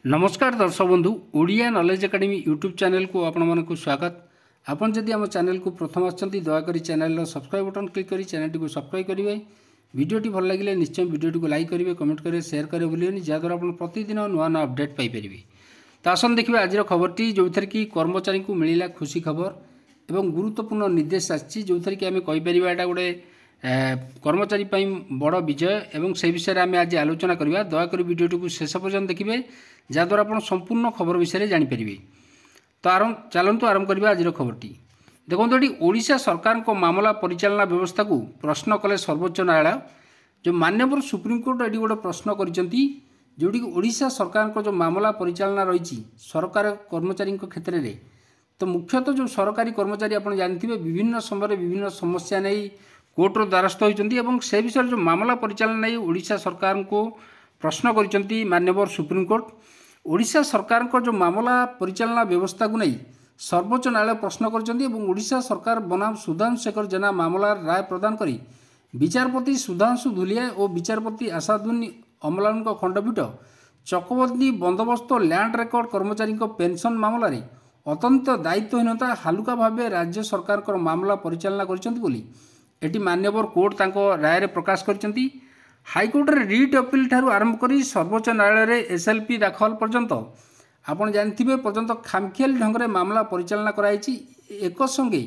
नमस्कार दर्शक बंधु Odia knowledge academy YouTube channel को आपण मानक स्वागत। आपन जदि आम चैनल को प्रथम आछंती दयाकोरी चैनल सब्सक्राइब बटन क्लिक करी चैनल को सब्सक्राइब करेंगे। वीडियोटी भल लगे निश्चय वीडियो को लाइक करेंगे, कमेंट करेंगे, शेयर करेंगे भूलिए जहाँद्वारा आप प्रतिदिन नुआ नुआ अपडेट पाइपर। तो आसन देखिए आज खबरटी जो थी कि कर्मचारी को मिलला खुशी खबर एवं गुरुत्वपूर्ण निर्देश आसी जो थी कि आम कहीपर यहाँ गोटे कर्मचारी बड़ विजय एवं से विषय में आम आज आलोचना करवा। दयाकोरी वीडियोटी को शेष पर्यंत देखिए जहाँद्वारा आप संपूर्ण खबर विषय जानीपर। तो चलतु आरंभ करवा आज खबरटी। देखो ये ओडिशा सरकार को मामला परिचालना व्यवस्था को प्रश्न कले सर्वोच्च न्यायालय। जो माननीय सुप्रीमकोर्ट ये गोटे प्रश्न करिसेंती जोटी ओडिशा सरकार को जो मामला परिचालना रही सरकार कर्मचारी क्षेत्र में। तो मुख्यतः जो सरकारी कर्मचारी आप जानते विभिन्न समय विभिन्न समस्या नहीं कोर्टर द्वारस्थ होती से विषय जो मामला परिचालना नहीं ओडिशा सरकार को प्रश्न करिसेंती माननीय सुप्रीमकोर्ट। ओडिशा सरकार को जो मामला परिचालना व्यवस्था को नहीं सर्वोच्च न्यायालय प्रश्न करिसेंती सरकार बनाम सुधांशु शेखर जेना मामला राय प्रदान करी विचारपति सुधांशु धुलिया और विचारपति आसादुद्दीन अमलान खंडपीठ चकबंदी बंदोबस्त लैंड रेकर्ड कर्मचारी पेंशन मामला रे अत्यंत दायित्वहीनता हालुका भाव राज्य सरकार को मामला परिचालना करी मान्यवर कोर्ट राय प्रकाश करछंती। हाईकोर्ट रे रिट अपील ठारू आरंभ करी सर्वोच्च न्यायालय रे एसएलपी दाखल पर्यंत आपण जानथिबे पर्यंत खामखियाली ढंग रे मामला परिचालना कराइछि। एक संगे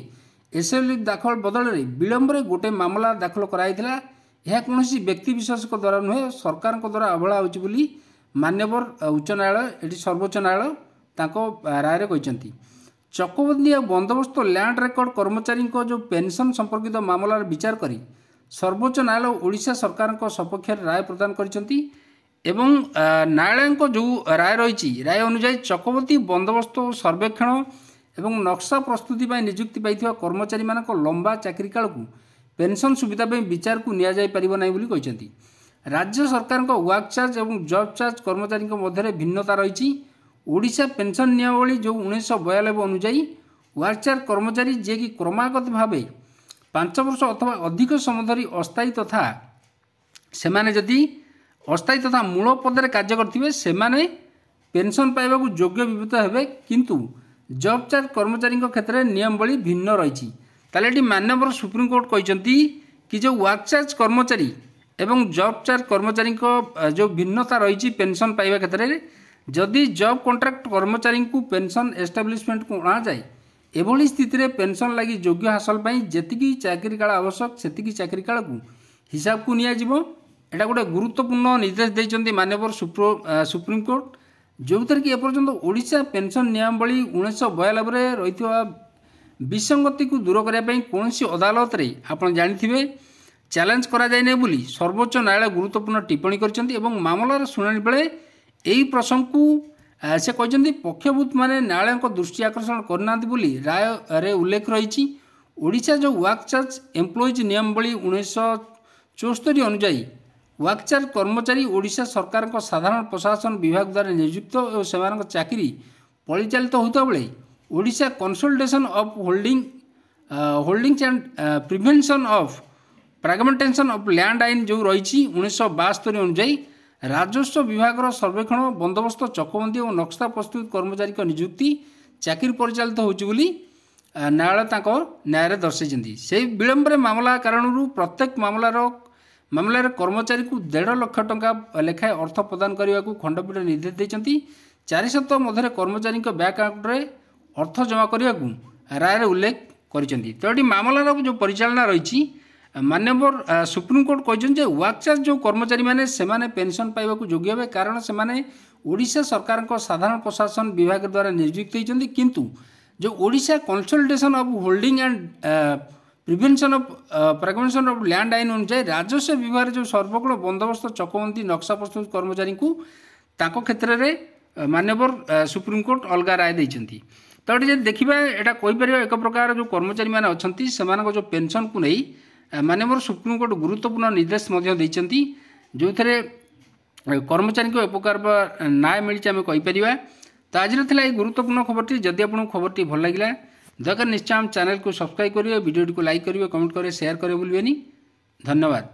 एसएलपी दाखल बदल रे विलंब रे गोटे मामला दाखल कराइथिला। यह कोनोसी व्यक्ति विशेष को द्वारा नुहे सरकार को द्वारा अवहेला होछि बोली मान्यवर उच्च न्यायालय एटी सर्वोच्च न्यायालय ताको राय रे कहिसंती। चकबंदी और बंदोबस्त लैंड रेकर्ड कर्मचारी जो पेंशन संपर्कित मामला विचार करी सर्वोच्च न्यायालय ओडिशा सरकार सपक्ष राय प्रदान करिसेंती। एवं न्यायालय जो राय रही राय अनुसार चकबंदी बंदोबस्त सर्वेक्षण एवं नक्शा प्रस्तुति नियुक्ति पाई कर्मचारी मान लंबा चाकरी काल को पेंशन सुविधा विचार को नि जाई। राज्य सरकार वर्क चार्ज और जॉब चार्ज कर्मचारी मध्य भिन्नता रही। ओडिशा पेंशन नियमावली जो 1992 अनुजाई वर्क चार्ज कर्मचारी जे कि क्रमागत भाव 5 वर्ष अथवा अधिक समय धरी अस्थायी तथा सेमाने जदि अस्थायी तथा मूल पदे कार्य करथिबे सेमाने पेंशन पाइबा को योग्य विवेचित हेबे। किंतु जॉब चार्ज कर्मचारी क्षेत्र में नियमावली भिन्न रही। ताले मान्यवर सुप्रीमकोर्ट कहते कि जो वर्क चार्ज कर्मचारी एवं जॉब चार्ज कर्मचारी जो भिन्नता रही पेंशन पाइबा क्षेत्र में जदि जॉब कॉन्ट्रैक्ट कर्मचारी को पेंशन एस्टाब्लिशमेंट को अणा जाए एभली स्थिति रे पेंशन लगी योग्य हासिल जी चाकरी काल आवश्यक से चाकरी काल को हिसाब को निया जिवो। एटा गोटे गुरुत्वपूर्ण निर्देश देइचंती माननीय सुप्रीमकोर्ट जो थी कि एपर्यंत ओडिशा पेंशन नियमावली 1992 रही विसंगति को दूर करने कौन अदालत रे आप जानी चैलेंज करा जाए नहीं बोली सर्वोच्च न्यायालय गुरुत्वपूर्ण टिप्पणी करछंती। एवं मामलार शुणाणी बेले यही प्रसंग को से कहते पक्षभूत माने न्यायालय को दृष्टि आकर्षण करना बोली राय रे उल्लेख रही। ओडिशा जो वर्क चार्ज एम्प्लॉइज नियमावली 1974 अनुजाई वर्क चार्ज कर्मचारी ओडिशा सरकार को साधारण प्रशासन विभाग द्वारा नियुक्त और से चाकरी परिचालित होता बेले Odisha consolidation of holdings and prevention of fragmentation of land आईन जो रही 1972 अनुजाई राजस्व विभाग सर्वेक्षण बंदोबस्त चकबंदी और नक्शा प्रस्तुत कर्मचारी नियुक्ति चाकरी परिचालित होली न्यायालय न्याय दर्शाई। से विलंब मामला कारण प्रत्येक मामलार कर्मचारी को 1.5 लाख टंका लेखाएं अर्थ प्रदान करने को खंडपीठ निर्देश देते। 4 सप्ताह मध्य कर्मचारी बैंक अकाउंट में अर्थ जमा करने को राय उल्लेख कर। तो ये मामलार जो परिचालना रही मान्यवर सुप्रीमकोर्ट कहते वर्क चार्ज जो कर्मचारी मैंने सेमाने पेंशन पाइबा को योग्य हे कारण से ओडिशा सरकार को साधारण प्रशासन विभाग द्वारा नियुक्त होती। किंतु जो Odisha consolidation of holding and prevention of fragmentation of land आईन अनुसार राजस्व विभाग जो सर्वगुण बंदोबस्त चकबंदी नक्शा प्रस्तुत कर्मचारी को क्षेत्र में मान्यवर सुप्रीमकोर्ट अलग राय देते। तो ये देखा यहाँ कहीपर एक प्रकार जो कर्मचारी मैंने अच्छा से जो पेंशन को नहीं माननीय सुप्रीमकोर्ट गुरुत्वपूर्ण निर्देश देइचंती जो थे कर्मचारी को एक प्रकार न्याय मिली आम कहीपर। तो आज गुरुत्वपूर्ण खबरटी जदि आपको खबरटी भल लगे दरकार निश्चय आम चैनल को सब्सक्राइब करेंगे, वीडियो को लाइक करेंगे, कमेंट करेंगे, शेयर करेंगे भूलिए। धन्यवाद।